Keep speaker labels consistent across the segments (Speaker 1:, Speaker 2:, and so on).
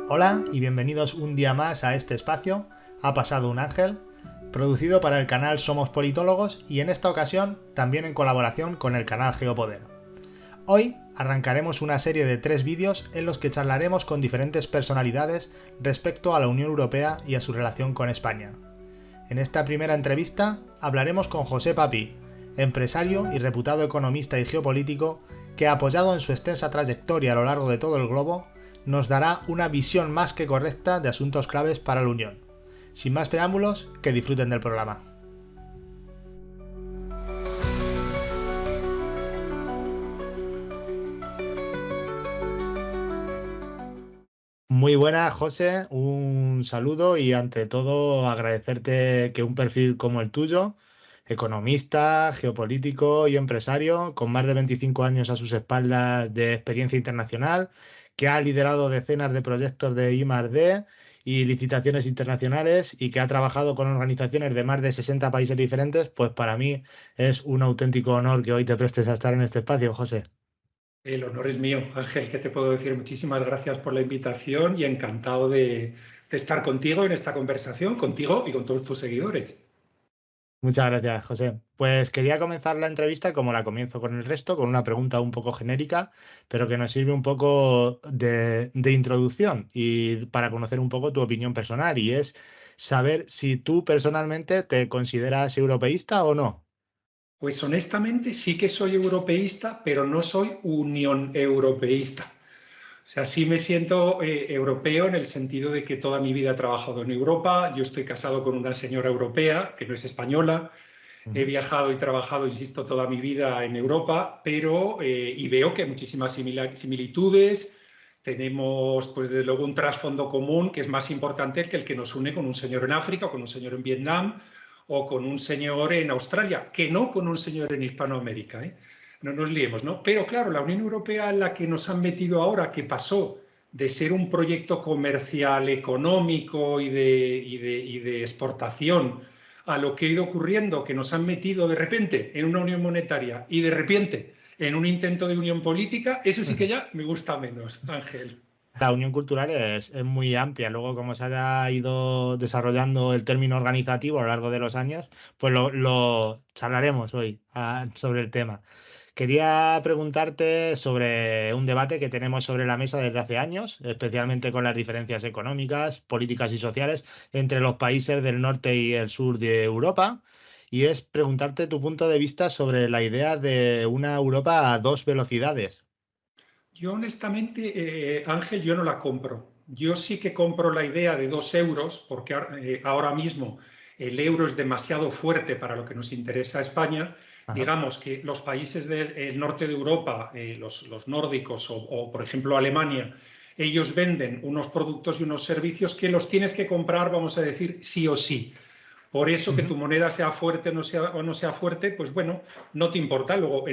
Speaker 1: Hola y bienvenidos un día más a este espacio, Ha pasado un ángel, producido para el canal Somos Politólogos y en esta ocasión también en colaboración con el canal Geopoder. Hoy arrancaremos una serie de 3 vídeos en los que charlaremos con diferentes personalidades respecto a la Unión Europea y a su relación con España. En esta primera entrevista hablaremos con José Papi, empresario y reputado economista y geopolítico que, apoyado en su extensa trayectoria a lo largo de todo el globo, nos dará una visión más que correcta de asuntos claves para la Unión. Sin más preámbulos, que disfruten del programa. Muy buenas, José, un saludo y ante todo agradecerte que un perfil como el tuyo, economista, geopolítico y empresario, con más de 25 años a sus espaldas de experiencia internacional, que ha liderado decenas de proyectos de I+D y licitaciones internacionales y que ha trabajado con organizaciones de más de 60 países diferentes, pues para mí es un auténtico honor que hoy te prestes a estar en este espacio, José.
Speaker 2: El honor es mío, Ángel. ¿Qué te puedo decir? Muchísimas gracias por la invitación y encantado de estar contigo en esta conversación, contigo y con todos tus seguidores.
Speaker 1: Muchas gracias, José. Pues quería comenzar la entrevista como la comienzo con el resto, con una pregunta un poco genérica, pero que nos sirve un poco de introducción y para conocer un poco tu opinión personal, y es saber si tú personalmente te consideras europeísta o no.
Speaker 2: Pues honestamente sí que soy europeísta, pero no soy unión europeísta. O sea, sí me siento europeo en el sentido de que toda mi vida he trabajado en Europa. Yo estoy casado con una señora europea que no es española. He
Speaker 1: Ujú.
Speaker 2: viajado y trabajado, insisto, toda mi vida en Europa, pero y veo que hay muchísimas similitudes. Tenemos, pues desde luego, un trasfondo común que es más importante que el que nos une con un señor en África, o con un señor en Vietnam, o con un señor en Australia, que no con un señor en Hispanoamérica, ¿eh? No nos liemos, ¿no? Pero claro, la Unión Europea en la que nos han metido ahora, que pasó de ser un proyecto comercial, económico y de exportación, a lo que ha ido ocurriendo, que nos han metido de repente en una unión monetaria y de repente en un intento de unión política, eso sí que ya me gusta menos, Ángel.
Speaker 1: La unión cultural es muy amplia. Luego, como se haya ido desarrollando el término organizativo a lo largo de los años, pues lo charlaremos hoy sobre el tema. Quería preguntarte sobre un debate que tenemos sobre la mesa desde hace años, especialmente con las diferencias económicas, políticas y sociales entre los países del norte y el sur de Europa, y es preguntarte tu punto de vista sobre la idea de una Europa a dos velocidades.
Speaker 2: Yo honestamente, Ángel, yo no la compro. Yo sí que compro la idea de 2 euros, porque ahora mismo el euro es demasiado fuerte para lo que nos interesa a España.
Speaker 1: Ajá.
Speaker 2: Digamos que los países del norte de Europa, los nórdicos o, por ejemplo, Alemania, ellos venden unos productos y unos servicios que los tienes que comprar, vamos a decir, sí o sí. Por eso que
Speaker 1: Ujú.
Speaker 2: tu moneda sea fuerte o no sea fuerte, pues bueno, no te importa. Luego,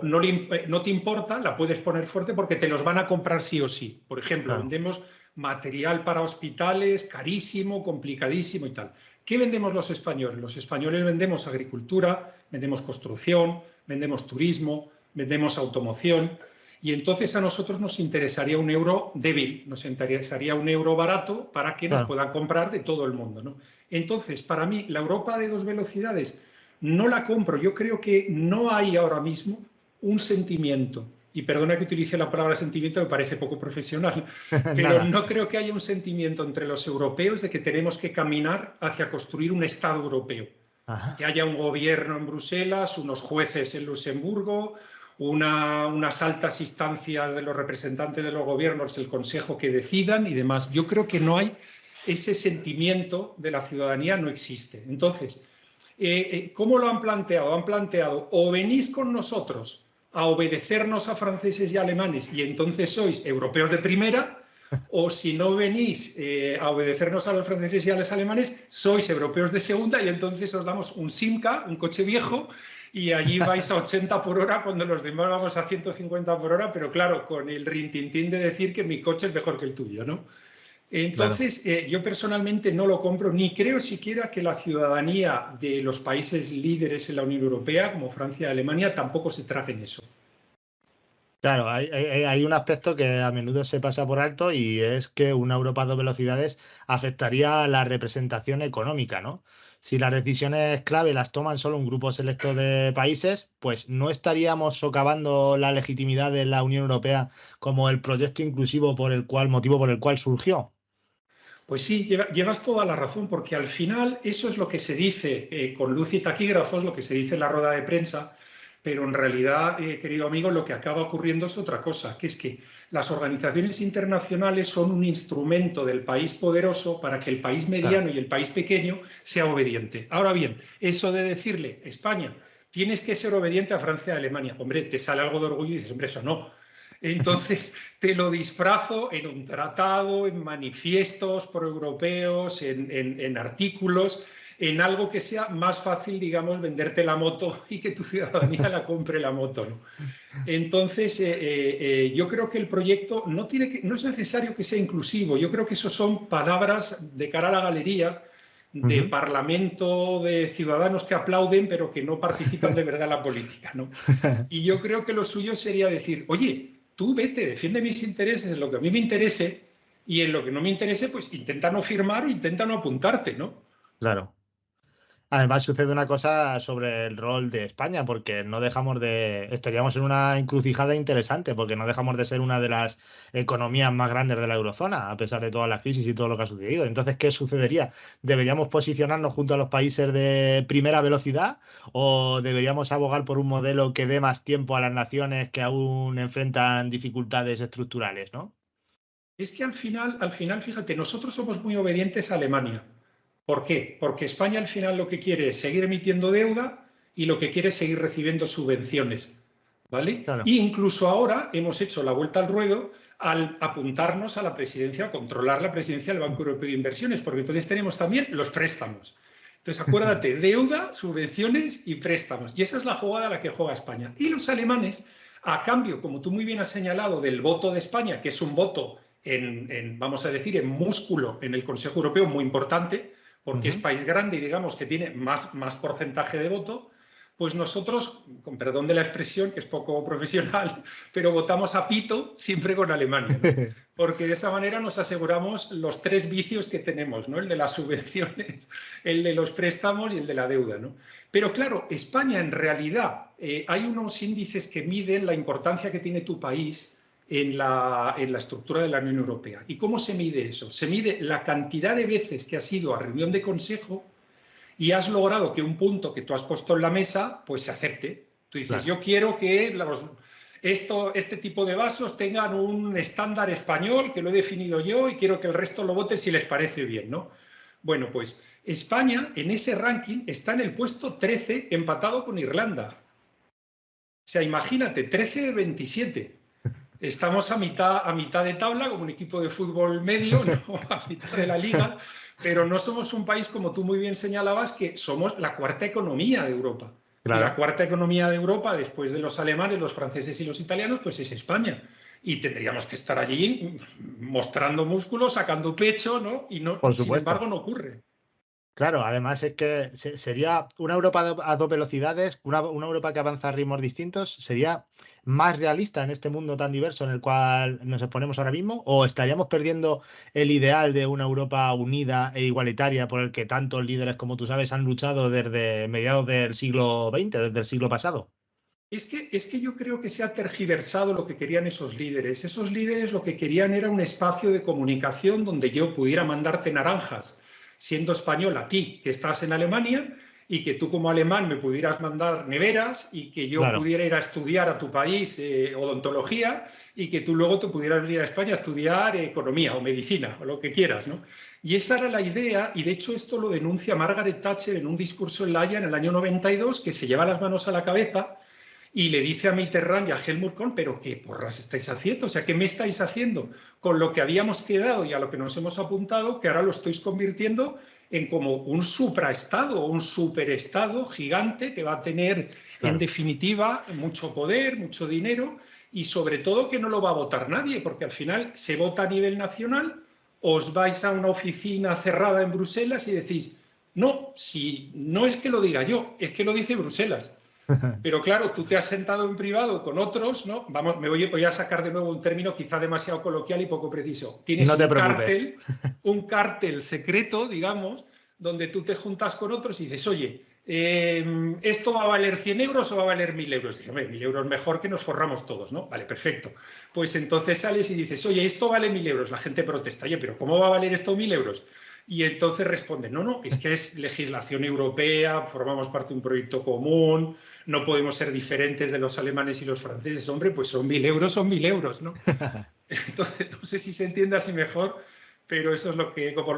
Speaker 2: no te importa, la puedes poner fuerte porque te los van a comprar sí o sí. Por ejemplo,
Speaker 1: Claro.
Speaker 2: vendemos material para hospitales, carísimo, complicadísimo y tal. ¿Qué vendemos los españoles? Los españoles vendemos agricultura, vendemos construcción, vendemos turismo, vendemos automoción. Y entonces a nosotros nos interesaría un euro débil, nos interesaría un euro barato para que nos
Speaker 1: Claro.
Speaker 2: puedan comprar de todo el mundo, ¿no? Entonces, para mí, la Europa de dos velocidades no la compro. Yo creo que no hay ahora mismo un sentimiento, y perdona que utilice la palabra sentimiento, me parece poco profesional, pero
Speaker 1: Nada.
Speaker 2: no creo que haya un sentimiento entre los europeos de que tenemos que caminar hacia construir un Estado europeo. Que
Speaker 1: Ajá.
Speaker 2: haya un gobierno en Bruselas, unos jueces en Luxemburgo, unas altas instancias de los representantes de los gobiernos, el Consejo que decidan y demás. Yo creo que no hay ese sentimiento de la ciudadanía, no existe. Entonces, ¿cómo lo han planteado? Han planteado o venís con nosotros a obedecernos a franceses y alemanes y entonces sois europeos de primera, o si no venís a obedecernos a los franceses y a los alemanes, sois europeos de segunda y entonces os damos un Simca, un coche viejo, y allí vais a 80 por hora cuando los demás vamos a 150 por hora, pero claro, con el rintintín de decir que mi coche es mejor que el tuyo, ¿no?
Speaker 1: Claro.
Speaker 2: Entonces, yo personalmente no lo compro, ni creo siquiera que la ciudadanía de los países líderes en la Unión Europea, como Francia y Alemania, tampoco se traguen eso.
Speaker 1: Claro, hay un aspecto que a menudo se pasa por alto y es que una Europa a dos velocidades afectaría a la representación económica, ¿no? Si las decisiones clave las toman solo un grupo selecto de países, pues no estaríamos socavando la legitimidad de la Unión Europea como el proyecto inclusivo motivo por el cual surgió.
Speaker 2: Pues sí, llevas toda la razón, porque al final eso es lo que se dice con luz y taquígrafos, lo que se dice en la rueda de prensa, pero en realidad, querido amigo, lo que acaba ocurriendo es otra cosa, que es que las organizaciones internacionales son un instrumento del país poderoso para que el país
Speaker 1: Claro.
Speaker 2: mediano y el país pequeño sea obediente. Ahora bien, eso de decirle, España, tienes que ser obediente a Francia y a Alemania, hombre, te sale algo de orgullo y dices, hombre, eso no. Entonces te lo disfrazo en un tratado, en manifiestos proeuropeos, en artículos, en algo que sea más fácil, digamos, venderte la moto y que tu ciudadanía la compre la moto, ¿no? Entonces, yo creo que el proyecto no es necesario que sea inclusivo. Yo creo que eso son palabras de cara a la galería de
Speaker 1: Ujú.
Speaker 2: parlamento de ciudadanos que aplauden pero que no participan de verdad en la política, ¿no? Y yo creo que lo suyo sería decir, oye, tú vete, defiende mis intereses en lo que a mí me interese y en lo que no me interese, pues intenta no firmar o intenta no apuntarte, ¿no?
Speaker 1: Claro. Además sucede una cosa sobre el rol de España, porque no dejamos estaríamos en una encrucijada interesante, porque no dejamos de ser una de las economías más grandes de la eurozona, a pesar de todas las crisis y todo lo que ha sucedido. Entonces, ¿qué sucedería? ¿Deberíamos posicionarnos junto a los países de primera velocidad o deberíamos abogar por un modelo que dé más tiempo a las naciones que aún enfrentan dificultades estructurales, ¿no?
Speaker 2: Es que al final, fíjate, nosotros somos muy obedientes a Alemania. ¿Por qué? Porque España al final lo que quiere es seguir emitiendo deuda y lo que quiere es seguir recibiendo subvenciones, ¿vale?
Speaker 1: Claro.
Speaker 2: Y incluso ahora hemos hecho la vuelta al ruedo al apuntarnos a la presidencia, a controlar la presidencia del Banco Europeo de Inversiones, porque entonces tenemos también los préstamos. Entonces, acuérdate, deuda, subvenciones y préstamos. Y esa es la jugada a la que juega España. Y los alemanes, a cambio, como tú muy bien has señalado, del voto de España, que es un voto vamos a decir, en músculo en el Consejo Europeo muy importante, porque es
Speaker 1: Ujú.
Speaker 2: país grande y digamos que tiene más porcentaje de voto, pues nosotros, con perdón de la expresión, que es poco profesional, pero votamos a pito siempre con Alemania, ¿no? Porque de esa manera nos aseguramos los tres vicios que tenemos, ¿no? El de las subvenciones, el de los préstamos y el de la deuda, ¿no? Pero claro, España en realidad hay unos índices que miden la importancia que tiene tu país en la estructura de la Unión Europea. ¿Y cómo se mide eso? Se mide la cantidad de veces que has ido a reunión de consejo y has logrado que un punto que tú has puesto en la mesa pues se acepte. Tú dices,
Speaker 1: Claro.
Speaker 2: yo quiero que este tipo de vasos tengan un estándar español que lo he definido yo y quiero que el resto lo vote si les parece bien, ¿no? Bueno, pues España en ese ranking está en el puesto 13 empatado con Irlanda. O sea, imagínate, 13 de 27. Estamos a mitad de tabla, como un equipo de fútbol medio, ¿no? A mitad de la liga, pero no somos un país, como tú muy bien señalabas, que somos la cuarta economía de Europa. Y la
Speaker 1: Claro.
Speaker 2: cuarta economía de Europa, después de los alemanes, los franceses y los italianos, pues es España. Y tendríamos que estar allí mostrando músculos, sacando pecho, ¿no? Y no,
Speaker 1: Por
Speaker 2: sin embargo,
Speaker 1: supuesto.
Speaker 2: no ocurre.
Speaker 1: Claro, además es que sería una Europa a dos velocidades, una Europa que avanza a ritmos distintos, sería más realista en este mundo tan diverso en el cual nos exponemos ahora mismo, o estaríamos perdiendo el ideal de una Europa unida e igualitaria por el que tantos líderes como tú sabes han luchado desde mediados del siglo XX, desde el siglo pasado.
Speaker 2: Es que yo creo que se ha tergiversado lo que querían esos líderes. Esos líderes lo que querían era un espacio de comunicación donde yo pudiera mandarte naranjas, siendo español a ti, que estás en Alemania, y que tú como alemán me pudieras mandar neveras y que yo
Speaker 1: Claro,
Speaker 2: pudiera ir a estudiar a tu país odontología y que tú luego te pudieras venir a España a estudiar economía o medicina o lo que quieras, ¿no? Y esa era la idea, y de hecho esto lo denuncia Margaret Thatcher en un discurso en La Haya en el año 92, que se lleva las manos a la cabeza y le dice a Mitterrand y a Helmut Kohl, pero ¿qué porras estáis haciendo? O sea, ¿qué me estáis haciendo con lo que habíamos quedado y a lo que nos hemos apuntado, que ahora lo estáis convirtiendo en como un supraestado o un superestado gigante que va a tener, en
Speaker 1: claro.
Speaker 2: definitiva, mucho poder, mucho dinero y sobre todo que no lo va a votar nadie, porque al final se vota a nivel nacional, os vais a una oficina cerrada en Bruselas y decís, no, si no es que lo diga yo, es que lo dice Bruselas. Pero claro, tú te has sentado en privado con otros, ¿no? Vamos, voy a sacar de nuevo un término quizá demasiado coloquial y poco preciso. Tienes
Speaker 1: No te preocupes.
Speaker 2: un cártel secreto, digamos, donde tú te juntas con otros y dices, oye, ¿esto va a valer 100 euros o va a valer 1.000 euros? Dices, hombre, 1.000 euros mejor, que nos forramos todos, ¿no? Vale, perfecto. Pues entonces sales y dices, oye, esto vale 1.000 euros. La gente protesta, oye, pero ¿cómo va a valer esto 1.000 euros? Y entonces responden, no, es que es legislación europea, formamos parte de un proyecto común, no podemos ser diferentes de los alemanes y los franceses. Hombre, pues son 1.000 euros, son 1.000 euros, ¿no? Entonces, no sé si se entiende así mejor, pero eso es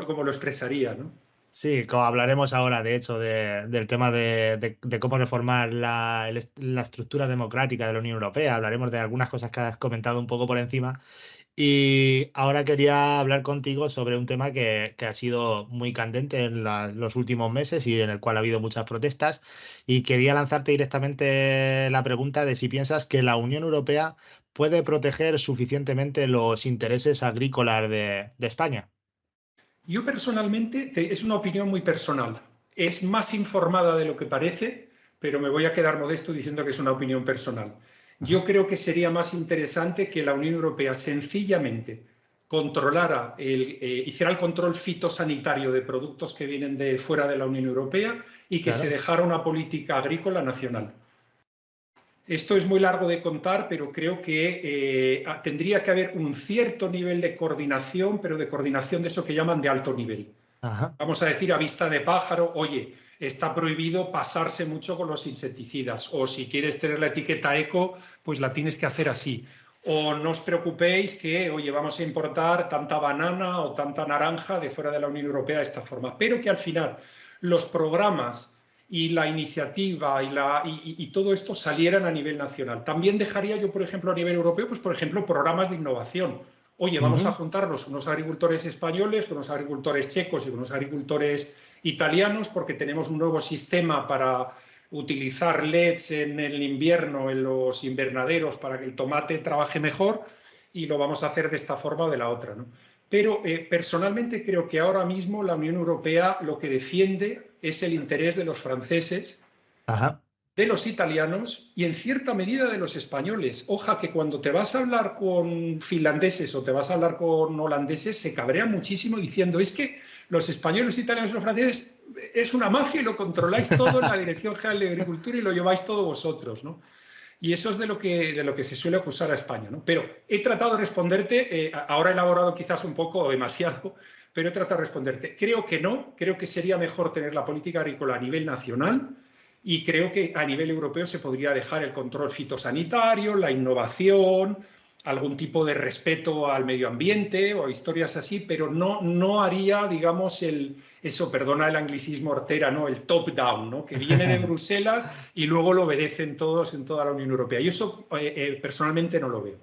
Speaker 2: como lo expresaría, ¿no?
Speaker 1: Sí, como hablaremos ahora, de hecho, del tema de cómo reformar la estructura democrática de la Unión Europea. Hablaremos de algunas cosas que has comentado un poco por encima. Y ahora quería hablar contigo sobre un tema que ha sido muy candente en los últimos meses y en el cual ha habido muchas protestas. Y quería lanzarte directamente la pregunta de si piensas que la Unión Europea puede proteger suficientemente los intereses agrícolas de España.
Speaker 2: Yo personalmente, es una opinión muy personal, es más informada de lo que parece, pero me voy a quedar modesto diciendo que es una opinión personal. Yo creo que sería más interesante que la Unión Europea sencillamente controlara, hiciera el control fitosanitario de productos que vienen de fuera de la Unión Europea y que se
Speaker 1: Claro.
Speaker 2: dejara una política agrícola nacional. Esto es muy largo de contar, pero creo que tendría que haber un cierto nivel de coordinación, pero de coordinación de eso que llaman de alto nivel.
Speaker 1: Ajá.
Speaker 2: Vamos a decir a vista de pájaro, oye, está prohibido pasarse mucho con los insecticidas, o si quieres tener la etiqueta eco, pues la tienes que hacer así. O no os preocupéis que, oye, vamos a importar tanta banana o tanta naranja de fuera de la Unión Europea de esta forma, pero que al final los programas y la iniciativa y todo esto salieran a nivel nacional. También dejaría yo, por ejemplo, a nivel europeo, pues por ejemplo, programas de innovación. Oye, vamos a
Speaker 1: Ujú.
Speaker 2: juntarnos unos agricultores españoles con unos agricultores checos y con unos agricultores italianos porque tenemos un nuevo sistema para utilizar LEDs en el invierno, en los invernaderos, para que el tomate trabaje mejor, y lo vamos a hacer de esta forma o de la otra, ¿no? Pero personalmente creo que ahora mismo la Unión Europea lo que defiende es el interés de los franceses,
Speaker 1: Ajá.
Speaker 2: de los italianos y en cierta medida de los españoles. Oja, que cuando te vas a hablar con finlandeses o te vas a hablar con holandeses, se cabrean muchísimo diciendo, es que los españoles, italianos y los franceses es una mafia y lo controláis todo en la Dirección General de Agricultura y lo lleváis todo vosotros, ¿no? Y eso es de lo que se suele acusar a España, ¿no? Pero he tratado de responderte, ahora he elaborado quizás un poco o demasiado, pero he tratado de responderte. Creo que no, creo que sería mejor tener la política agrícola a nivel nacional, y creo que a nivel europeo se podría dejar el control fitosanitario, la innovación, algún tipo de respeto al medio ambiente o historias así, pero no haría, digamos, eso, perdona el anglicismo hortera, ¿no? El top-down, ¿no? Que viene de Bruselas y luego lo obedecen todos en toda la Unión Europea. Y eso personalmente no lo veo.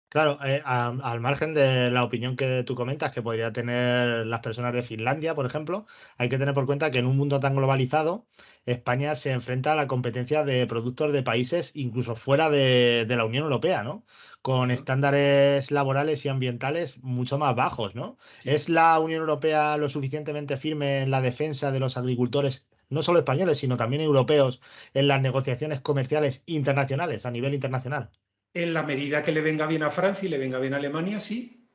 Speaker 1: Claro, al margen de la opinión que tú comentas que podría tener las personas de Finlandia, por ejemplo, hay que tener por cuenta que en un mundo tan globalizado, España se enfrenta a la competencia de productos de países incluso fuera de la Unión Europea, ¿no? Con estándares laborales y ambientales mucho más bajos, ¿no?
Speaker 2: Sí.
Speaker 1: ¿Es la Unión Europea lo suficientemente firme en la defensa de los agricultores, no solo españoles, sino también europeos, en las negociaciones comerciales internacionales, a nivel internacional?
Speaker 2: En la medida que le venga bien a Francia y le venga bien a Alemania, sí.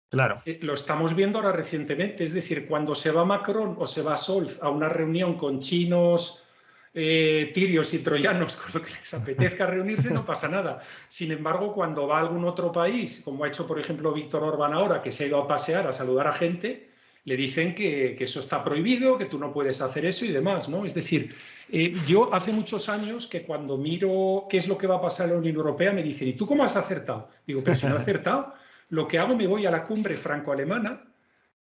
Speaker 1: Claro.
Speaker 2: Lo estamos viendo ahora recientemente, es decir, cuando se va Macron o se va Scholz a una reunión con chinos, tirios y troyanos, con lo que les apetezca reunirse, no pasa nada. Sin embargo, cuando va a algún otro país, como ha hecho por ejemplo Víctor Orbán ahora, que se ha ido a pasear, a saludar a gente, le dicen que eso está prohibido, que tú no puedes hacer eso y demás, ¿no? Es decir, yo hace muchos años que cuando miro qué es lo que va a pasar en la Unión Europea, me dicen, ¿y tú cómo has acertado? Digo, pero si no he acertado, lo que hago, me voy a la cumbre franco-alemana,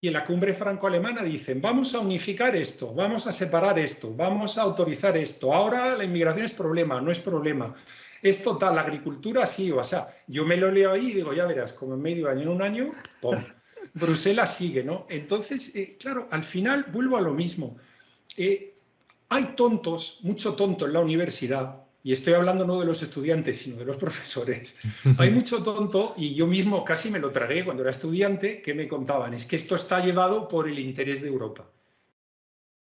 Speaker 2: y en la cumbre franco-alemana dicen, vamos a unificar esto, vamos a separar esto, vamos a autorizar esto, ahora la inmigración es problema, no es problema, es total, la agricultura sí, o sea, yo me lo leo ahí y digo, ya verás, como en medio año, en un año, ¡pum! Bruselas sigue, ¿no? Entonces, claro, al final vuelvo a lo mismo. Eh, Hay tontos, mucho tonto en la universidad, y estoy hablando no de los estudiantes, sino de los profesores. Hay mucho tonto, y yo mismo casi me lo tragué cuando era estudiante, que me contaban, es que esto está llevado por el interés de Europa.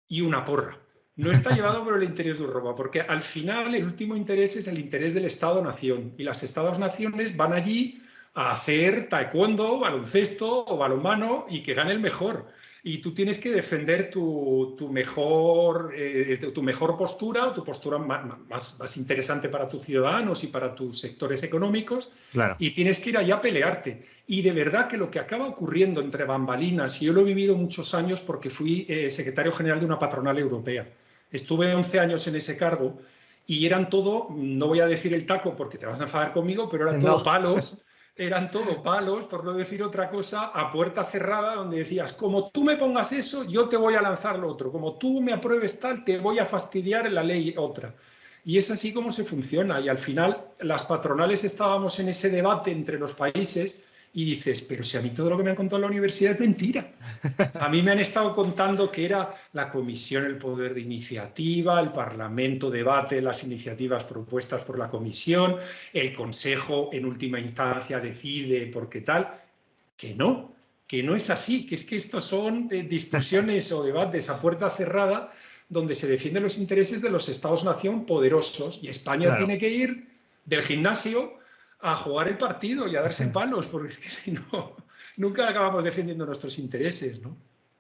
Speaker 2: Y una porra. No está llevado por el interés de Europa, porque al final el último interés es el interés del Estado-nación. Y las Estados-naciones van allí a hacer taekwondo, baloncesto o balonmano y que gane el mejor. Y tú tienes que defender tu mejor postura, o tu postura más interesante para tus ciudadanos y para tus sectores económicos,
Speaker 1: Claro.
Speaker 2: y tienes que ir allá a pelearte. Y de verdad que lo que acaba ocurriendo entre bambalinas, y yo lo he vivido muchos años porque fui secretario general de una patronal europea. Estuve 11 años en ese cargo y eran todo, no voy a decir el taco porque te vas a enfadar conmigo, pero
Speaker 1: No.
Speaker 2: eran todo palos, por no decir otra cosa, a puerta cerrada, donde decías, como tú me pongas eso, yo te voy a lanzar lo otro, como tú me apruebes tal, te voy a fastidiar en la ley otra. Y es así como se funciona. Y al final las patronales estábamos en ese debate entre los países y dices, pero si a mí todo lo que me han contado en la universidad es mentira. A mí me han estado contando que era la Comisión el poder de iniciativa, el Parlamento debate las iniciativas propuestas por la Comisión, el Consejo en última instancia decide por qué tal. Que no es así, que es que estos son discusiones o debates a puerta cerrada donde se defienden los intereses de los Estados-nación poderosos, y España
Speaker 1: Claro.
Speaker 2: tiene que ir del gimnasio a jugar el partido y a darse palos, porque es que si no, nunca acabamos defendiendo nuestros intereses, ¿no?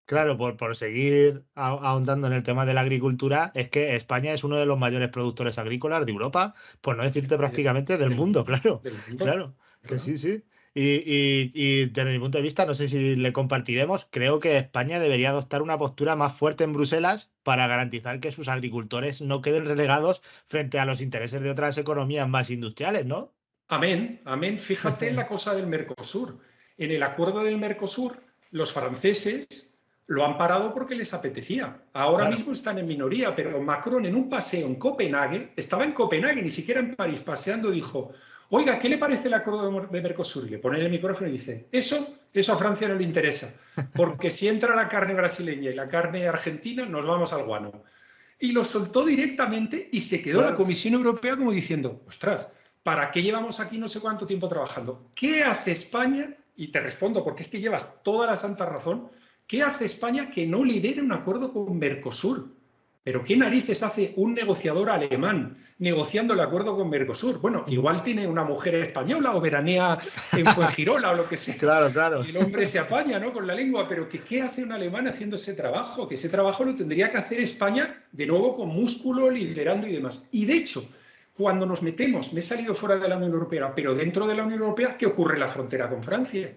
Speaker 1: Claro, por seguir ahondando en el tema de la agricultura, es que España es uno de los mayores productores agrícolas de Europa, por no decirte prácticamente del mundo, claro,
Speaker 2: Del mundo,
Speaker 1: claro, que
Speaker 2: ¿verdad?
Speaker 1: sí, sí. Y desde mi punto de vista, no sé si le compartiremos, creo que España debería adoptar una postura más fuerte en Bruselas para garantizar que sus agricultores no queden relegados frente a los intereses de otras economías más industriales, ¿no?
Speaker 2: Amén, amén. Fíjate en la cosa del Mercosur. En el acuerdo del Mercosur, los franceses lo han parado porque les apetecía. Ahora
Speaker 1: Claro.
Speaker 2: mismo están en minoría, pero Macron en un paseo en Copenhague, estaba en Copenhague, ni siquiera en París, paseando, dijo, oiga, ¿qué le parece el acuerdo de Mercosur? Y le pone el micrófono y dice, eso a Francia no le interesa, porque si entra la carne brasileña y la carne argentina, nos vamos al guano. Y lo soltó directamente y se quedó la
Speaker 1: Claro.
Speaker 2: Comisión Europea como diciendo, ostras, ¿para qué llevamos aquí no sé cuánto tiempo trabajando? ¿Qué hace España? Y te respondo, porque es que llevas toda la santa razón. ¿Qué hace España que no lidere un acuerdo con Mercosur? ¿Pero qué narices hace un negociador alemán negociando el acuerdo con Mercosur? Bueno, igual tiene una mujer española o veranea en Fuengirola o lo que sea.
Speaker 1: Claro, claro.
Speaker 2: Y el hombre se apaña, ¿no?, con la lengua, pero ¿qué hace un alemán haciendo ese trabajo? Que ese trabajo lo tendría que hacer España, de nuevo, con músculo, liderando y demás. Y de hecho, cuando nos metemos, me he salido fuera de la Unión Europea, pero dentro de la Unión Europea, ¿qué ocurre en la frontera con Francia? ¿Tú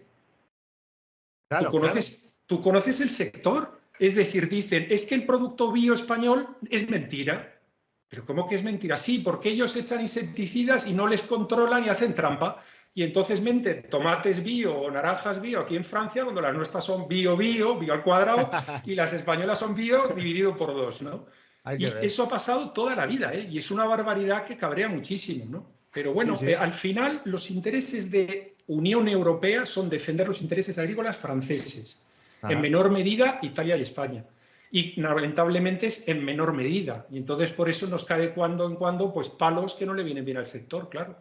Speaker 1: Claro, claro.
Speaker 2: conoces, tú conoces el sector? Es decir, dicen, es que el producto bio español es mentira. ¿Pero cómo que es mentira? Sí, porque ellos echan insecticidas y no les controlan y hacen trampa. Y entonces meten tomates bio o naranjas bio aquí en Francia, cuando las nuestras son bio al cuadrado, y las españolas son bio dividido por dos, ¿no?
Speaker 1: Hay que
Speaker 2: Y
Speaker 1: ver.
Speaker 2: eso ha pasado toda la vida, ¿eh? Y es una barbaridad que cabrea muchísimo, ¿no? Pero
Speaker 1: Sí,
Speaker 2: bueno,
Speaker 1: sí.
Speaker 2: al final los intereses de Unión Europea son defender los intereses agrícolas franceses, en
Speaker 1: Ajá.
Speaker 2: menor medida Italia y España. Y lamentablemente es en menor medida. Y entonces por eso nos cae de cuando en cuando pues palos que no le vienen bien al sector, claro.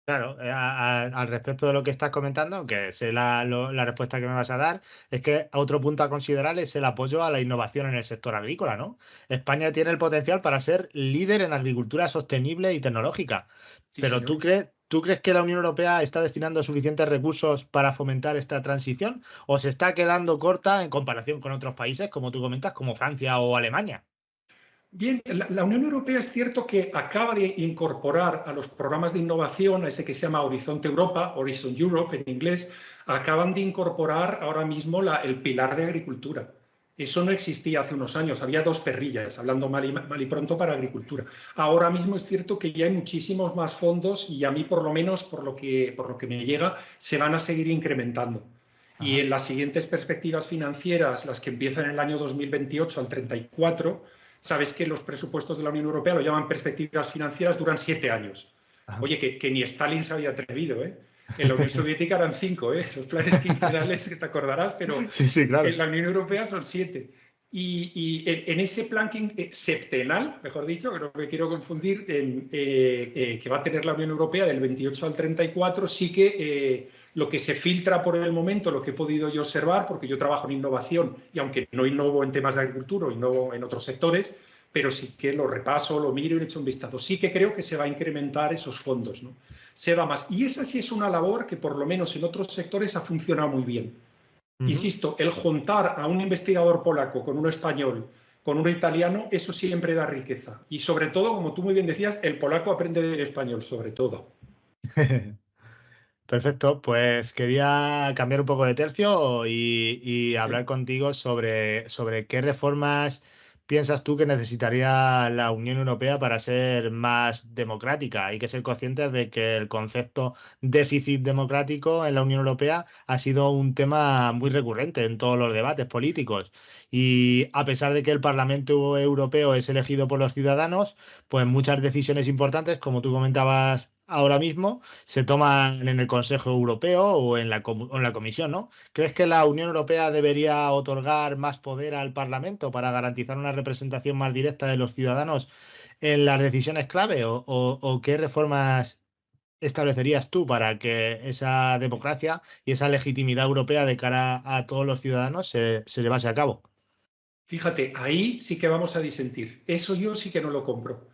Speaker 1: Claro, al respecto de lo que estás comentando, que sé la respuesta que me vas a dar, es que otro punto a considerar es el apoyo a la innovación en el sector agrícola, ¿no? España tiene el potencial para ser líder en agricultura sostenible y tecnológica,
Speaker 2: Sí,
Speaker 1: pero
Speaker 2: señor.
Speaker 1: ¿tú crees que la Unión Europea está destinando suficientes recursos para fomentar esta transición o se está quedando corta en comparación con otros países, como tú comentas, como Francia o Alemania?
Speaker 2: Bien, la Unión Europea es cierto que acaba de incorporar a los programas de innovación, a ese que se llama Horizonte Europa, Horizon Europe en inglés, acaban de incorporar ahora mismo el pilar de agricultura. Eso no existía hace unos años, había dos perrillas, hablando mal y pronto, para agricultura. Ahora mismo es cierto que ya hay muchísimos más fondos y a mí, por lo menos, por lo que me llega, se van a seguir incrementando. Y
Speaker 1: Ajá.
Speaker 2: en las siguientes perspectivas financieras, las que empiezan en el año 2028 al 34, sabes que los presupuestos de la Unión Europea lo llaman perspectivas financieras, duran 7 años.
Speaker 1: Ajá.
Speaker 2: Oye, que ni Stalin se había atrevido, ¿eh? En la Unión Soviética eran 5, ¿eh? Los planes quincenales, que te acordarás, pero
Speaker 1: Sí, sí,
Speaker 2: en
Speaker 1: claro.
Speaker 2: la Unión Europea son 7. Y en ese plan septenal, mejor dicho, que no me quiero confundir, que va a tener la Unión Europea del 28 al 34, sí que lo que se filtra por el momento, lo que he podido yo observar, porque yo trabajo en innovación y aunque no innovo en temas de agricultura, innovo en otros sectores, pero sí que lo repaso, lo miro y le echo un vistazo. Sí que creo que se va a incrementar esos fondos, ¿no? Se va más. Y esa sí es una labor que por lo menos en otros sectores ha funcionado muy bien. Insisto, el juntar a un investigador polaco con uno español, con uno italiano, eso siempre da riqueza. Y sobre todo, como tú muy bien decías, el polaco aprende del español, sobre todo.
Speaker 1: Perfecto, pues quería cambiar un poco de tercio y hablar
Speaker 2: Sí.
Speaker 1: contigo sobre qué reformas piensas tú que necesitaría la Unión Europea para ser más democrática. Hay que ser conscientes de que el concepto déficit democrático en la Unión Europea ha sido un tema muy recurrente en todos los debates políticos. Y a pesar de que el Parlamento Europeo es elegido por los ciudadanos, pues muchas decisiones importantes, como tú comentabas ahora mismo, se toman en el Consejo Europeo o en o en la Comisión, ¿no? ¿Crees que la Unión Europea debería otorgar más poder al Parlamento para garantizar una representación más directa de los ciudadanos en las decisiones clave? ¿O qué reformas establecerías tú para que esa democracia y esa legitimidad europea de cara a todos los ciudadanos se llevase a cabo?
Speaker 2: Fíjate, ahí sí que vamos a disentir. Eso yo sí que no lo compro.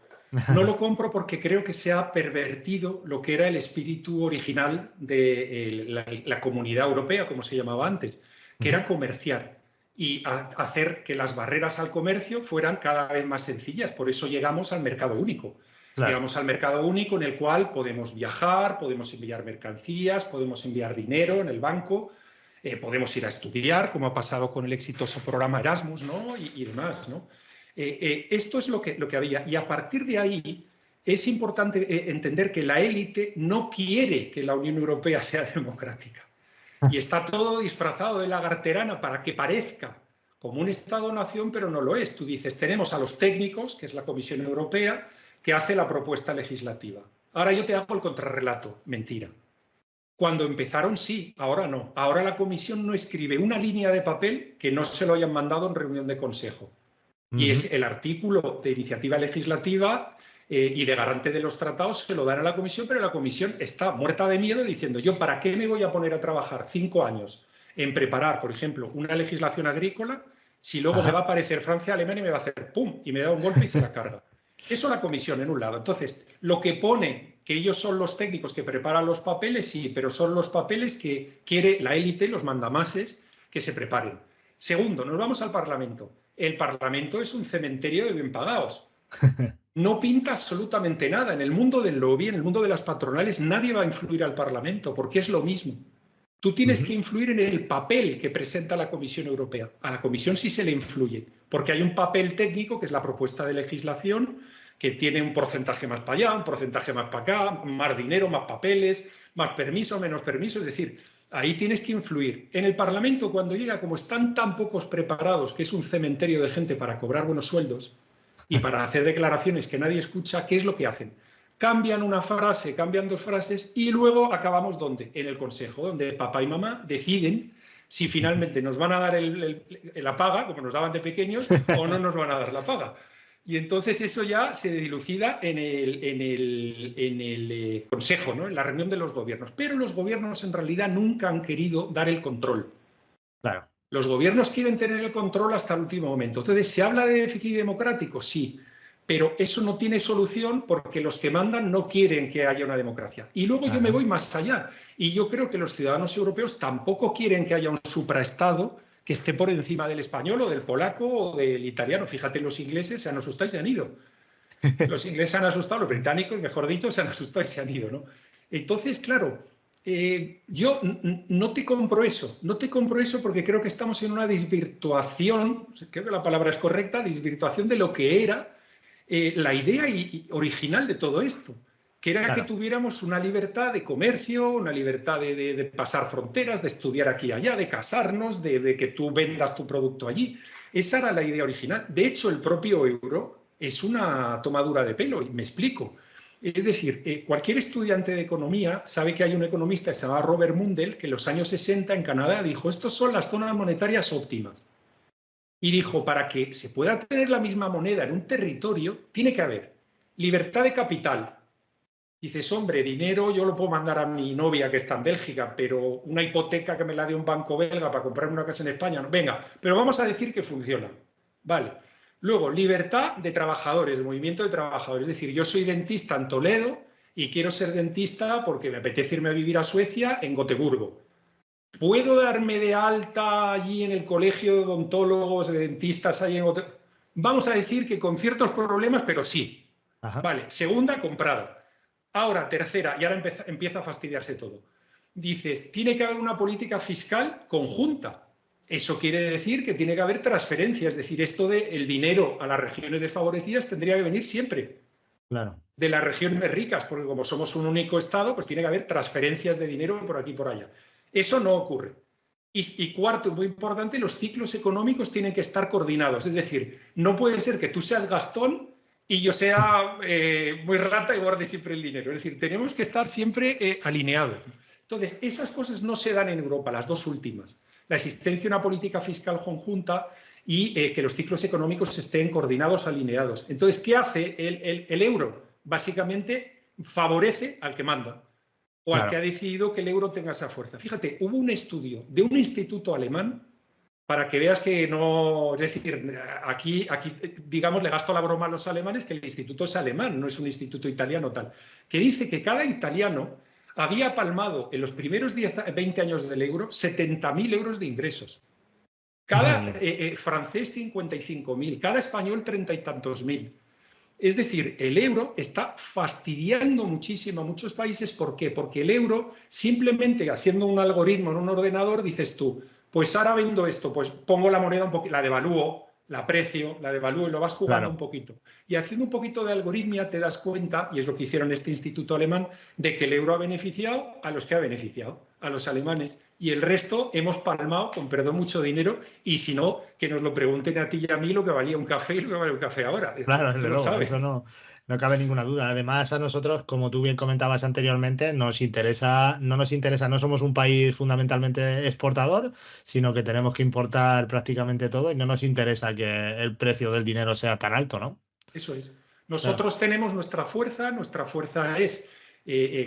Speaker 2: No lo compro porque creo que se ha pervertido lo que era el espíritu original de la Comunidad Europea, como se llamaba antes, que
Speaker 1: Ujú.
Speaker 2: era comerciar y hacer que las barreras al comercio fueran cada vez más sencillas. Por eso llegamos al mercado único.
Speaker 1: Claro.
Speaker 2: Llegamos al mercado único en el cual podemos viajar, podemos enviar mercancías, podemos enviar dinero en el banco, podemos ir a estudiar, como ha pasado con el exitoso programa Erasmus, ¿no? y demás, ¿no? Esto es lo que había. Y a partir de ahí es importante entender que la élite no quiere que la Unión Europea sea democrática. Y está todo disfrazado de lagarterana para que parezca como un Estado-nación, pero no lo es. Tú dices, tenemos a los técnicos, que es la Comisión Europea, que hace la propuesta legislativa. Ahora yo te hago el contrarrelato. Mentira. Cuando empezaron, sí, ahora no. Ahora la Comisión no escribe una línea de papel que no se lo hayan mandado en reunión de consejo. Y
Speaker 1: Ujú.
Speaker 2: es el artículo de iniciativa legislativa y de garante de los tratados que lo dan a la Comisión, pero la Comisión está muerta de miedo diciendo, yo, ¿para qué me voy a poner a trabajar 5 años en preparar, por ejemplo, una legislación agrícola si luego me va a
Speaker 1: Ajá.
Speaker 2: aparecer Francia, Alemania y me va a hacer pum y me da un golpe y se la carga? Eso la Comisión en un lado. Entonces, lo que pone que ellos son los técnicos que preparan los papeles, sí, pero son los papeles que quiere la élite, los mandamases, que se preparen. Segundo, nos vamos al Parlamento. El Parlamento es un cementerio de bien pagados. No pinta absolutamente nada. En el mundo del lobby, en el mundo de las patronales, nadie va a influir al Parlamento porque es lo mismo. Tú tienes
Speaker 1: Ujú.
Speaker 2: que influir en el papel que presenta la Comisión Europea. A la Comisión sí se le influye, porque hay un papel técnico, que es la propuesta de legislación, que tiene un porcentaje más para allá, un porcentaje más para acá, más dinero, más papeles, más permiso, menos permiso. Es decir, ahí tienes que influir. En el Parlamento, cuando llega, como están tan pocos preparados, que es un cementerio de gente para cobrar buenos sueldos y para hacer declaraciones que nadie escucha, ¿qué es lo que hacen? Cambian una frase, cambian dos frases y luego acabamos ¿dónde? En el Consejo, donde papá y mamá deciden si finalmente nos van a dar la paga, como nos daban de pequeños, o no nos van a dar la paga. Y entonces eso ya se dilucida en el Consejo, ¿no? En la reunión de los gobiernos. Pero los gobiernos en realidad nunca han querido dar el control.
Speaker 1: Claro.
Speaker 2: Los gobiernos quieren tener el control hasta el último momento. Entonces, ¿se habla de déficit democrático? Sí, pero eso no tiene solución porque los que mandan no quieren que haya una democracia. Y luego yo me
Speaker 1: Ajá.
Speaker 2: voy más allá. Y yo creo que los ciudadanos europeos tampoco quieren que haya un supraestado que esté por encima del español o del polaco o del italiano. Fíjate, los ingleses se han asustado y se han ido. Los ingleses se han asustado, los británicos, mejor dicho, se han asustado y se han ido, ¿no? Entonces, claro, yo no te compro eso, no te compro eso porque creo que estamos en una desvirtuación, creo que la palabra es correcta, desvirtuación de lo que era la idea original de todo esto, que era que
Speaker 1: Claro.
Speaker 2: tuviéramos una libertad de comercio, una libertad de pasar fronteras, de estudiar aquí y allá, de casarnos, de que tú vendas tu producto allí. Esa era la idea original. De hecho, el propio euro es una tomadura de pelo, y me explico. Es decir, cualquier estudiante de economía sabe que hay un economista que se llama Robert Mundell, que en los años 60 en Canadá dijo, estos son las zonas monetarias óptimas. Y dijo, para que se pueda tener la misma moneda en un territorio, tiene que haber libertad de capital. Dices, hombre, dinero yo lo puedo mandar a mi novia que está en Bélgica, pero una hipoteca que me la dé un banco belga para comprarme una casa en España, no. Venga, pero vamos a decir que funciona. Vale. Luego, libertad de trabajadores, movimiento de trabajadores. Es decir, yo soy dentista en Toledo y quiero ser dentista porque me apetece irme a vivir a Suecia en Gotemburgo. ¿Puedo darme de alta allí en el colegio de odontólogos, de dentistas allí en Gotemburgo? Vamos a decir que con ciertos problemas, pero sí.
Speaker 1: Ajá.
Speaker 2: Vale, segunda, comprada. Ahora, tercera, y ahora empieza a fastidiarse todo. Dices, tiene que haber una política fiscal conjunta. Eso quiere decir que tiene que haber transferencias, es decir, esto del dinero a las regiones desfavorecidas tendría que venir siempre.
Speaker 1: Claro.
Speaker 2: De las regiones ricas, porque como somos un único Estado, pues tiene que haber transferencias de dinero por aquí y por allá. Eso no ocurre. Y cuarto, muy importante, los ciclos económicos tienen que estar coordinados. Es decir, no puede ser que tú seas Gastón y yo sea muy rata y guarde siempre el dinero. Es decir, tenemos que estar siempre alineados. Entonces, esas cosas no se dan en Europa, las dos últimas. La existencia de una política fiscal conjunta y que los ciclos económicos estén coordinados, alineados. Entonces, ¿qué hace el euro? Básicamente favorece al que manda o al que ha decidido que el euro tenga esa fuerza. Fíjate, hubo un estudio de un instituto alemán, para que veas que no, es decir, aquí digamos, le gasto la broma a los alemanes que el instituto es alemán, no es un instituto italiano tal, que dice que cada italiano había palmado en los primeros 20 años del euro 70.000 euros de ingresos. Cada francés 55.000, cada español 30 y tantos mil. Es decir, el euro está fastidiando muchísimo a muchos países. ¿Por qué? Porque el euro, simplemente haciendo un algoritmo en un ordenador, dices tú, pues ahora vendo esto, pues pongo la moneda un poquito, la devalúo, la aprecio, la devalúo y lo vas jugando un poquito. Y haciendo un poquito de algoritmia te das cuenta, y es lo que hicieron este instituto alemán, de que el euro ha beneficiado a los que ha beneficiado, a los alemanes. Y el resto hemos palmado, con perdón, mucho dinero, y si no, que nos lo pregunten a ti y a mí lo que valía un café y lo que vale un café ahora.
Speaker 1: Claro, desde luego, eso no cabe ninguna duda. Además, a nosotros, como tú bien comentabas anteriormente, no nos interesa, no somos un país fundamentalmente exportador, sino que tenemos que importar prácticamente todo y no nos interesa que el precio del dinero sea tan alto, ¿no?
Speaker 2: Eso es. Nosotros tenemos nuestra fuerza es,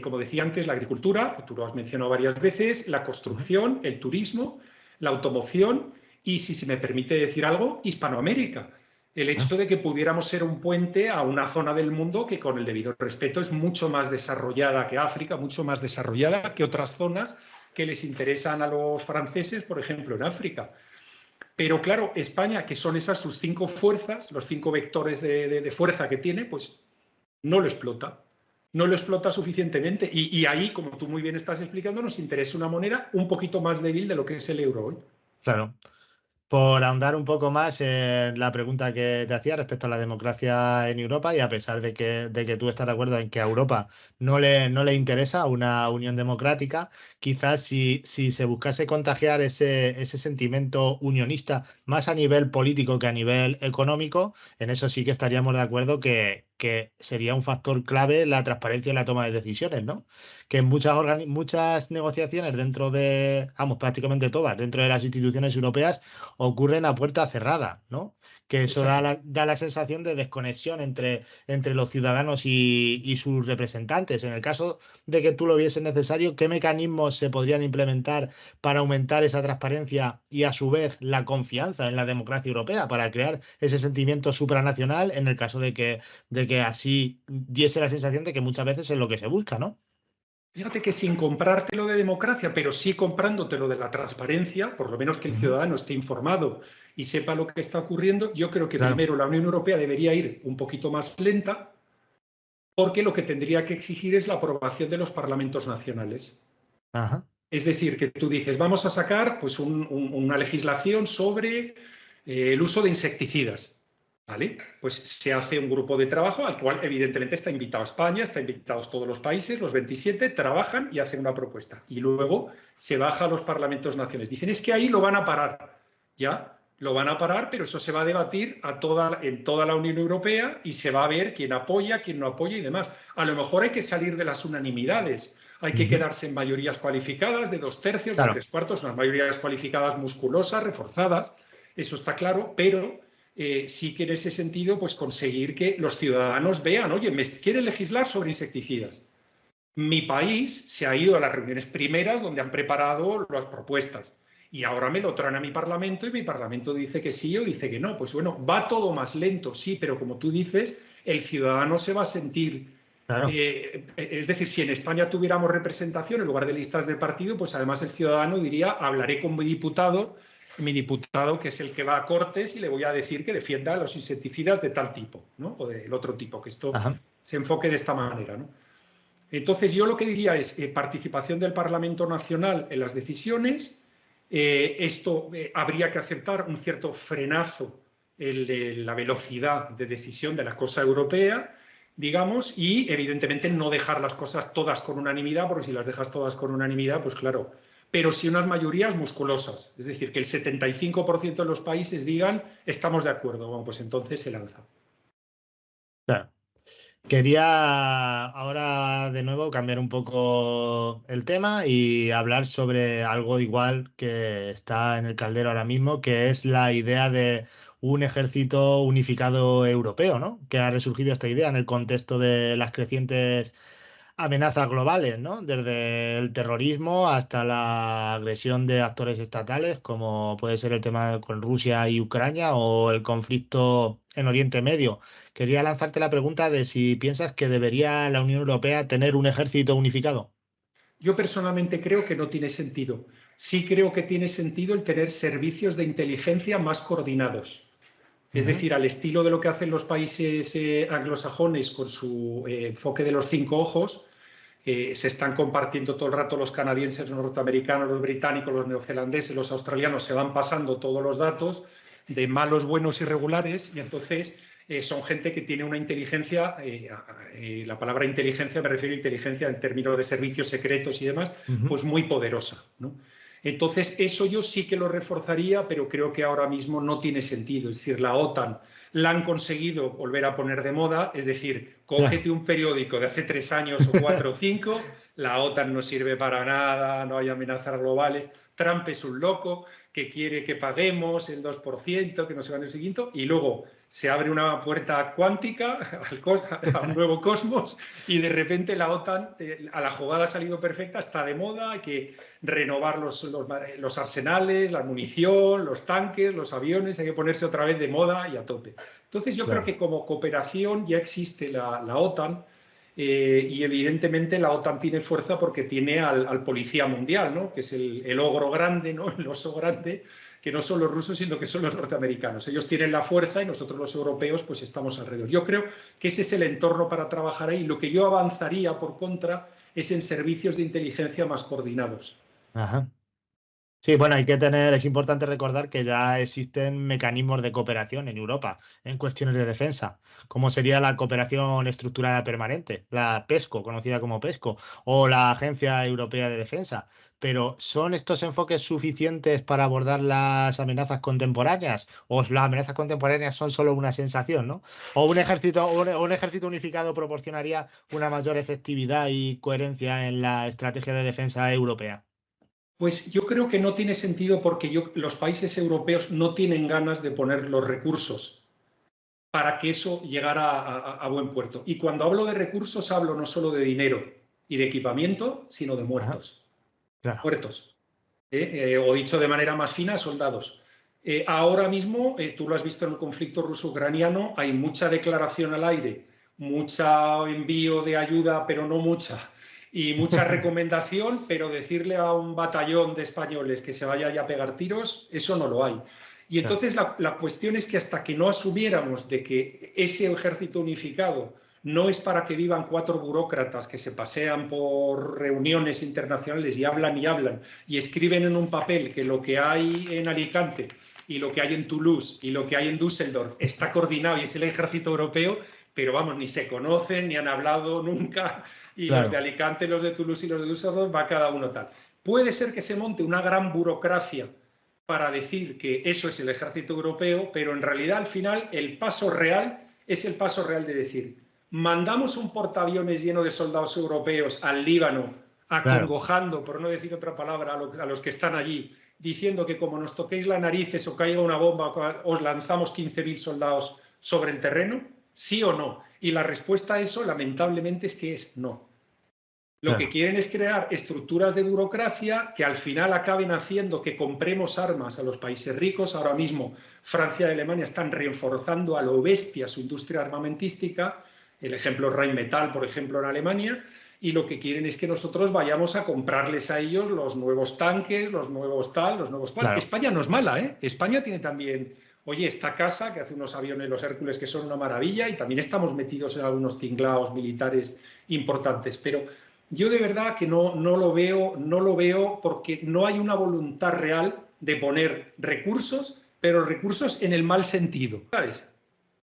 Speaker 2: como decía antes, la agricultura, que tú lo has mencionado varias veces, la construcción, el turismo, la automoción y, si se me permite decir algo, Hispanoamérica. El hecho de que pudiéramos ser un puente a una zona del mundo que, con el debido respeto, es mucho más desarrollada que África, mucho más desarrollada que otras zonas que les interesan a los franceses, por ejemplo, en África. Pero claro, España, que son esas sus 5 fuerzas, los 5 vectores de fuerza que tiene, pues no lo explota. No lo explota suficientemente. Y ahí, como tú muy bien estás explicando, nos interesa una moneda un poquito más débil de lo que es el euro hoy.
Speaker 1: Claro. Por ahondar un poco más en la pregunta que te hacía respecto a la democracia en Europa, y a pesar de que tú estás de acuerdo en que a Europa no le interesa una unión democrática, quizás si se buscase contagiar ese sentimiento unionista más a nivel político que a nivel económico, en eso sí que estaríamos de acuerdo que sería un factor clave la transparencia en la toma de decisiones, ¿no? Que en muchas negociaciones prácticamente todas, dentro de las instituciones europeas, ocurren a puerta cerrada, ¿no? Que eso da la sensación de desconexión entre los ciudadanos y sus representantes. En el caso de que tú lo vieses necesario, ¿qué mecanismos se podrían implementar para aumentar esa transparencia y, a su vez, la confianza en la democracia europea, para crear ese sentimiento supranacional en el caso de que así diese la sensación de que muchas veces es lo que se busca, ¿no?
Speaker 2: Fíjate que sin comprártelo de democracia, pero sí comprándotelo de la transparencia, por lo menos que el ciudadano esté informado y sepa lo que está ocurriendo, yo creo que primero la Unión Europea debería ir un poquito más lenta, porque lo que tendría que exigir es la aprobación de los parlamentos nacionales.
Speaker 1: Ajá.
Speaker 2: Es decir, que tú dices, vamos a sacar pues, una legislación sobre el uso de insecticidas. ¿Vale? Pues se hace un grupo de trabajo al cual evidentemente está invitado España, están invitados todos los países, los 27, trabajan y hacen una propuesta. Y luego se baja a los parlamentos nacionales. Dicen, es que ahí lo van a parar. Ya, lo van a parar, pero eso se va a debatir en toda la Unión Europea y se va a ver quién apoya, quién no apoya y demás. A lo mejor hay que salir de las unanimidades. Hay que quedarse en mayorías cualificadas de 2/3, de 3/4, unas mayorías cualificadas musculosas, reforzadas. Eso está claro, pero sí que en ese sentido pues conseguir que los ciudadanos vean, oye, me quieren legislar sobre insecticidas. Mi país se ha ido a las reuniones primeras donde han preparado las propuestas y ahora me lo traen a mi Parlamento y mi Parlamento dice que sí o dice que no. Pues bueno, va todo más lento, sí, pero como tú dices, el ciudadano se va a sentir...
Speaker 1: Claro.
Speaker 2: Es decir, si en España tuviéramos representación en lugar de listas de partido, pues además el ciudadano diría, hablaré con mi diputado que es el que va a Cortes y le voy a decir que defienda a los insecticidas de tal tipo, ¿no? O del otro tipo, que esto
Speaker 1: Ajá.
Speaker 2: se enfoque de esta manera, ¿no? Entonces yo lo que diría es participación del Parlamento Nacional en las decisiones. Esto habría que aceptar un cierto frenazo en la velocidad de decisión de la cosa europea, digamos, y evidentemente no dejar las cosas todas con unanimidad, porque si las dejas todas con unanimidad, pues claro, pero sí unas mayorías musculosas, es decir, que el 75% de los países digan estamos de acuerdo, bueno, pues entonces se lanza.
Speaker 1: Claro. Quería ahora de nuevo cambiar un poco el tema y hablar sobre algo igual que está en el caldero ahora mismo, que es la idea de un ejército unificado europeo, ¿no? Que ha resurgido esta idea en el contexto de las crecientes amenazas globales, ¿no? Desde el terrorismo hasta la agresión de actores estatales, como puede ser el tema con Rusia y Ucrania o el conflicto en Oriente Medio. Quería lanzarte la pregunta de si piensas que debería la Unión Europea tener un ejército unificado.
Speaker 2: Yo personalmente creo que no tiene sentido. Sí creo que tiene sentido el tener servicios de inteligencia más coordinados. Es
Speaker 1: Ujú.
Speaker 2: decir, al estilo de lo que hacen los países anglosajones con su enfoque de los 5 ojos, se están compartiendo todo el rato los canadienses, los norteamericanos, los británicos, los neozelandeses, los australianos, se van pasando todos los datos de malos, buenos y regulares, y entonces son gente que tiene una inteligencia, la palabra inteligencia me refiero a inteligencia en términos de servicios secretos y demás,
Speaker 1: Ujú.
Speaker 2: pues muy poderosa, ¿no? Entonces, eso yo sí que lo reforzaría, pero creo que ahora mismo no tiene sentido. Es decir, la OTAN la han conseguido volver a poner de moda, es decir,
Speaker 1: Ya.
Speaker 2: cógete un periódico de hace 3 años o 4 o 5, la OTAN no sirve para nada, no hay amenazas globales, Trump es un loco que quiere que paguemos el 2%, que no se va en el siguiente, y luego se abre una puerta cuántica a un nuevo cosmos y de repente la OTAN, a la jugada ha salido perfecta, está de moda, hay que renovar los arsenales, la munición, los tanques, los aviones, hay que ponerse otra vez de moda y a tope. Entonces yo creo
Speaker 1: Claro.
Speaker 2: que como cooperación ya existe la OTAN, y evidentemente la OTAN tiene fuerza porque tiene al policía mundial, ¿no? Que es el ogro grande, ¿no? El oso grande, que no son los rusos, sino que son los norteamericanos. Ellos tienen la fuerza y nosotros los europeos pues estamos alrededor. Yo creo que ese es el entorno para trabajar ahí. Lo que yo avanzaría por contra es en servicios de inteligencia más coordinados.
Speaker 1: Ajá. Sí, bueno, hay que tener, es importante recordar que ya existen mecanismos de cooperación en Europa en cuestiones de defensa, como sería la cooperación estructurada permanente, la PESCO, conocida como PESCO, o la Agencia Europea de Defensa. Pero ¿son estos enfoques suficientes para abordar las amenazas contemporáneas? ¿O las amenazas contemporáneas son solo una sensación, ¿no? ¿O un ejército unificado proporcionaría una mayor efectividad y coherencia en la estrategia de defensa europea?
Speaker 2: Pues yo creo que no tiene sentido porque los países europeos no tienen ganas de poner los recursos para que eso llegara a buen puerto. Y cuando hablo de recursos hablo no solo de dinero y de equipamiento, sino de
Speaker 1: Ajá,
Speaker 2: muertos.
Speaker 1: claro.
Speaker 2: Muertos. O dicho de manera más fina, soldados. Ahora mismo, tú lo has visto en el conflicto ruso-ucraniano, hay mucha declaración al aire, mucho envío de ayuda, pero no mucha, y mucha recomendación, pero decirle a un batallón de españoles que se vaya ya a pegar tiros, eso no lo hay. Y
Speaker 1: Claro.
Speaker 2: entonces la cuestión es que hasta que no asumiéramos de que ese ejército unificado no es para que vivan 4 burócratas que se pasean por reuniones internacionales y hablan y escriben en un papel que lo que hay en Alicante y lo que hay en Toulouse y lo que hay en Düsseldorf está coordinado y es el ejército europeo, pero vamos, ni se conocen, ni han hablado nunca, y los de
Speaker 1: Claro.
Speaker 2: Alicante, los de Toulouse y los de Düsseldorf va cada uno tal. Puede ser que se monte una gran burocracia para decir que eso es el ejército europeo, pero en realidad al final el paso real es el paso real de decir, mandamos un portaaviones lleno de soldados europeos al Líbano,
Speaker 1: Claro.
Speaker 2: acongojando, por no decir otra palabra, a los que están allí, diciendo que como nos toquéis las narices o caiga una bomba, os lanzamos 15.000 soldados sobre el terreno, ¿sí o no? Y la respuesta a eso, lamentablemente, es que es no. Lo que quieren es crear estructuras de burocracia que al final acaben haciendo que compremos armas a los países ricos. Ahora mismo Francia y Alemania están reforzando a lo bestia su industria armamentística. El ejemplo Rheinmetall, por ejemplo, en Alemania. Y lo que quieren es que nosotros vayamos a comprarles a ellos los nuevos tanques, los nuevos tal, los nuevos cual.
Speaker 1: Claro.
Speaker 2: España no es mala, ¿eh? España tiene también, oye, esta casa que hace unos aviones, los Hércules, que son una maravilla, y también estamos metidos en algunos tinglaos militares importantes. Pero yo de verdad que no lo veo porque no hay una voluntad real de poner recursos, pero recursos en el mal sentido, ¿sabes?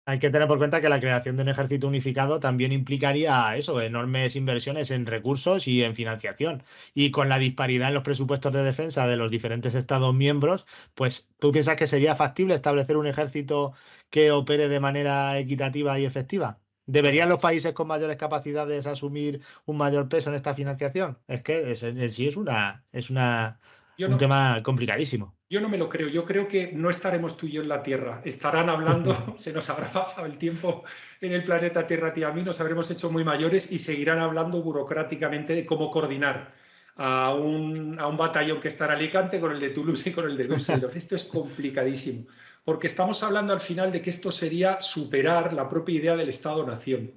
Speaker 1: Hay que tener por cuenta que la creación de un ejército unificado también implicaría eso, enormes inversiones en recursos y en financiación. Y con la disparidad en los presupuestos de defensa de los diferentes Estados miembros, pues ¿tú piensas que sería factible establecer un ejército que opere de manera equitativa y efectiva? ¿Deberían los países con mayores capacidades asumir un mayor peso en esta financiación? Es que en sí
Speaker 2: Yo
Speaker 1: un
Speaker 2: no,
Speaker 1: tema complicadísimo.
Speaker 2: Yo no me lo creo, yo creo que no estaremos tú y yo en la Tierra, estarán hablando, se nos habrá pasado el tiempo en el planeta Tierra, a ti y a mí, nos habremos hecho muy mayores y seguirán hablando burocráticamente de cómo coordinar a un batallón que está en Alicante con el de Toulouse y con el de Düsseldorf. Esto es complicadísimo, porque estamos hablando al final de que esto sería superar la propia idea del Estado-Nación.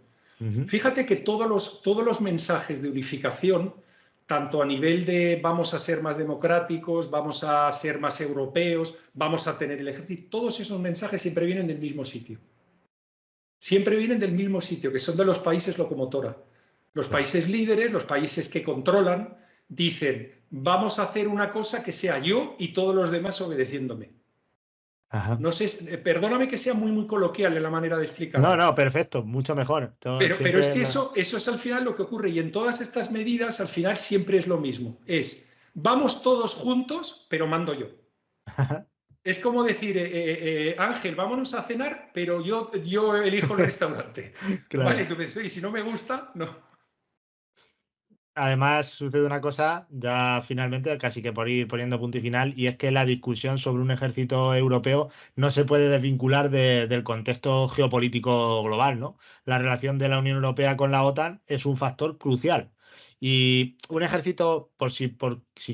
Speaker 2: Fíjate que todos los mensajes de unificación, tanto a nivel de vamos a ser más democráticos, vamos a ser más europeos, vamos a tener el ejército, todos esos mensajes siempre vienen del mismo sitio. Siempre vienen del mismo sitio, que son de los países locomotora. Los países líderes, los países que controlan, dicen, vamos a hacer una cosa que sea yo y todos los demás obedeciéndome.
Speaker 1: Ajá.
Speaker 2: No sé, perdóname que sea muy coloquial en la manera de explicarlo.
Speaker 1: No, perfecto, mucho mejor.
Speaker 2: Pero es que eso es al final lo que ocurre, y en todas estas medidas al final siempre es lo mismo. Es, vamos todos juntos, pero mando yo. Es como decir, Ángel, vámonos a cenar, pero yo elijo el restaurante.
Speaker 1: Claro.
Speaker 2: Vale, tú me dices, y si no me gusta, no.
Speaker 1: Además, sucede una cosa, ya finalmente, casi que por ir poniendo punto y final, y es que la discusión sobre un ejército europeo no se puede desvincular del contexto geopolítico global, ¿no? La relación de la Unión Europea con la OTAN es un factor crucial. Y un ejército, por si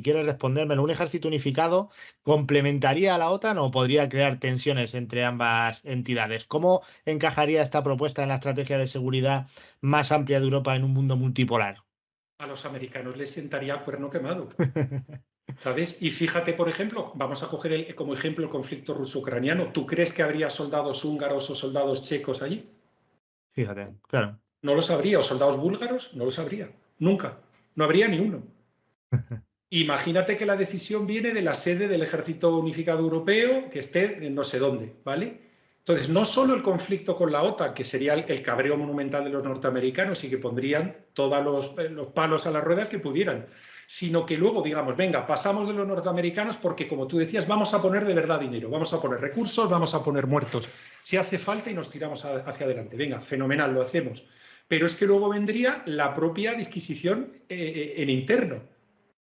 Speaker 1: quieres respondérmelo, ¿un ejército unificado complementaría a la OTAN o podría crear tensiones entre ambas entidades? ¿Cómo encajaría esta propuesta en la estrategia de seguridad más amplia de Europa en un mundo multipolar?
Speaker 2: A los americanos les sentaría cuerno quemado, ¿sabes? Y fíjate, por ejemplo, vamos a coger como ejemplo el conflicto ruso-ucraniano. ¿Tú crees que habría soldados húngaros o soldados checos allí?
Speaker 1: Fíjate, claro.
Speaker 2: No lo sabría. ¿O soldados búlgaros? No lo sabría. Nunca. No habría ni uno. Imagínate que la decisión viene de la sede del Ejército Unificado Europeo, que esté en no sé dónde, ¿vale? Entonces, no solo el conflicto con la OTAN, que sería el cabreo monumental de los norteamericanos y que pondrían todos los palos a las ruedas que pudieran, sino que luego digamos, venga, pasamos de los norteamericanos porque, como tú decías, vamos a poner de verdad dinero, vamos a poner recursos, vamos a poner muertos, si hace falta, y nos tiramos hacia adelante. Venga, fenomenal, lo hacemos. Pero es que luego vendría la propia disquisición en interno.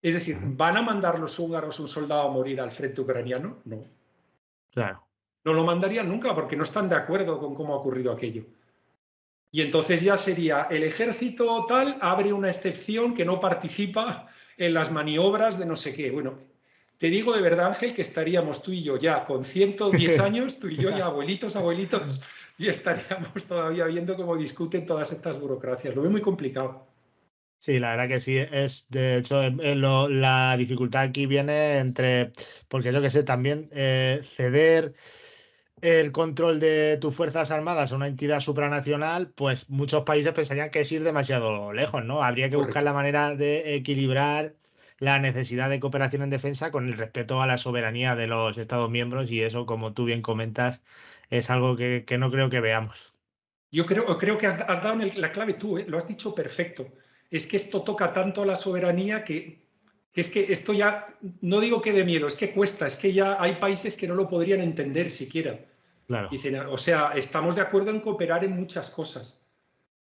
Speaker 2: Es decir, ¿van a mandar los húngaros un soldado a morir al frente ucraniano? No.
Speaker 1: Claro.
Speaker 2: No lo mandarían nunca porque no están de acuerdo con cómo ha ocurrido aquello. Y entonces ya sería, el ejército tal abre una excepción que no participa en las maniobras de no sé qué. Bueno, te digo de verdad, Ángel, que estaríamos tú y yo ya con 110 años, tú y yo ya abuelitos, y estaríamos todavía viendo cómo discuten todas estas burocracias. Lo veo muy complicado.
Speaker 1: Sí, la verdad que sí. Es, de hecho, la dificultad aquí viene porque yo que sé, también ceder el control de tus Fuerzas Armadas a una entidad supranacional, pues muchos países pensarían que es ir demasiado lejos, ¿no? Habría que buscar
Speaker 2: Correcto.
Speaker 1: la manera de equilibrar la necesidad de cooperación en defensa con el respeto a la soberanía de los Estados miembros y eso, como tú bien comentas, es algo que no creo que veamos.
Speaker 2: Yo creo que has dado la clave tú, lo has dicho perfecto. Es que esto toca tanto a la soberanía que es que esto ya, no digo que de miedo, es que cuesta, es que ya hay países que no lo podrían entender siquiera.
Speaker 1: Claro.
Speaker 2: Dicen, o sea, estamos de acuerdo en cooperar en muchas cosas,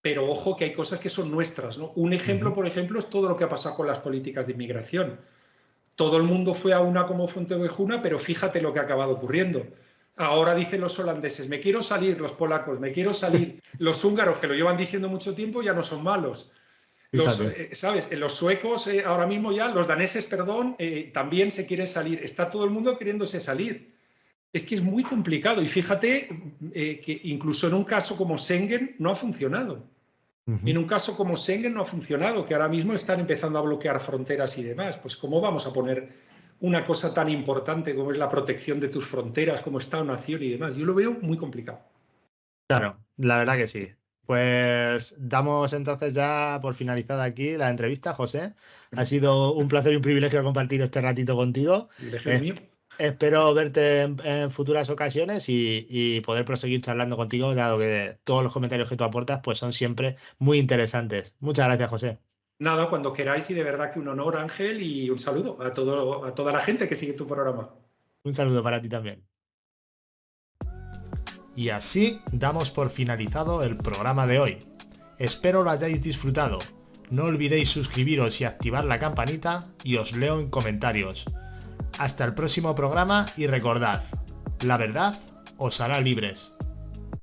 Speaker 2: pero ojo que hay cosas que son nuestras, ¿no? Un ejemplo,
Speaker 1: Ujú.
Speaker 2: por ejemplo, es todo lo que ha pasado con las políticas de inmigración. Todo el mundo fue a una como Fuenteovejuna, pero fíjate lo que ha acabado ocurriendo. Ahora dicen los holandeses, me quiero salir, los polacos, me quiero salir, los húngaros, que lo llevan diciendo mucho tiempo, ya no son malos. ¿Sabes? Los suecos ahora mismo ya, los daneses, perdón, también se quieren salir. Está todo el mundo queriéndose salir. Es que es muy complicado. Y fíjate que incluso en un caso como Schengen no ha funcionado. En un caso como Schengen no ha funcionado, que ahora mismo están empezando a bloquear fronteras y demás. Pues ¿cómo vamos a poner una cosa tan importante como es la protección de tus fronteras, como Estado-nación y demás? Yo lo veo muy complicado.
Speaker 1: Claro, la verdad que sí. Pues damos entonces ya por finalizada aquí la entrevista, José. Ha sido un placer y un privilegio compartir este ratito contigo.
Speaker 2: Privilegio mío.
Speaker 1: Espero verte en futuras ocasiones y poder proseguir charlando contigo, dado que todos los comentarios que tú aportas pues son siempre muy interesantes. Muchas gracias, José.
Speaker 2: Nada, cuando queráis, y de verdad que un honor, Ángel, y un saludo a toda la gente que sigue tu programa.
Speaker 1: Un saludo para ti también. Y así damos por finalizado el programa de hoy. Espero lo hayáis disfrutado. No olvidéis suscribiros y activar la campanita y os leo en comentarios. Hasta el próximo programa y recordad, la verdad os hará libres.